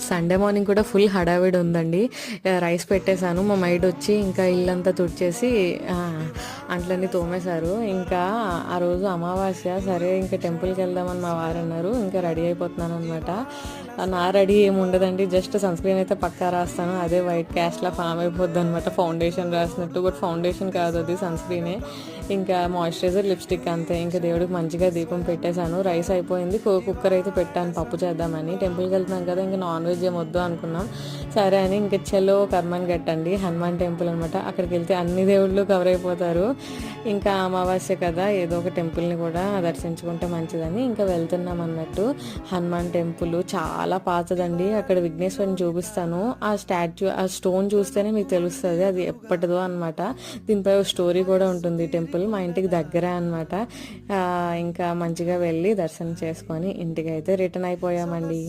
Sunday morning కూడా full హడావిడి ఉందండి. రైస్ పెట్టేశాను, మా మైడ్ వచ్చి ఇంకా ఇల్లంతా తుడిచేసి అంట్లన్నీ తోమేశారు. ఇంకా ఆ రోజు అమావాస్య, సరే ఇంకా టెంపుల్కి వెళ్దామని మా వారు అన్నారు. ఇంకా రెడీ అయిపోతున్నాను అనమాట. నా రెడీ ఏమి ఉండదండి, జస్ట్ సన్ స్క్రీన్ అయితే పక్కా రాస్తాను, అదే వైట్ క్యాష్లా ఫామ్ అయిపోద్ది అనమాట, ఫౌండేషన్ రాసినట్టు. బట్ ఫౌండేషన్ కాదు, అది సన్ స్క్రీనే. ఇంకా మాయిశ్చరైజర్, లిప్స్టిక్ అంతే. ఇంకా దేవుడికి మంచిగా దీపం పెట్టేశాను. రైస్ అయిపోయింది, కుక్కర్ అయితే పెట్టాను పప్పు చేద్దామని. టెంపుల్కి వెళ్తున్నాం కదా, ఇంకా నాన్ వెజ్ ఏం వద్దు అనుకున్నాం. సరే అని ఇంకా చెల్లో కర్మన్ గట్టండి, హనుమాన్ టెంపుల్ అనమాట. అక్కడికి వెళ్తే అన్ని దేవుళ్ళు కవర్ అయిపోతారు. ఇంకా అమావాస్య కదా, ఏదో ఒక టెంపుల్ని కూడా దర్శించుకుంటే మంచిదని ఇంకా వెళ్తున్నాం అన్నట్టు. హనుమాన్ టెంపుల్ చాలా పాతదండి. అక్కడ విఘ్నేశ్వరిని చూపిస్తాను. ఆ స్టాచ్యూ, ఆ స్టోన్ చూస్తేనే మీకు తెలుస్తుంది అది ఎప్పటిదో అనమాట. దీనిపై స్టోరీ కూడా ఉంటుంది. టెంపుల్ మా ఇంటికి దగ్గరే అనమాట. ఇంకా మంచిగా వెళ్ళి దర్శనం చేసుకొని ఇంటికి అయితే రిటర్న్ అయిపోయామండి.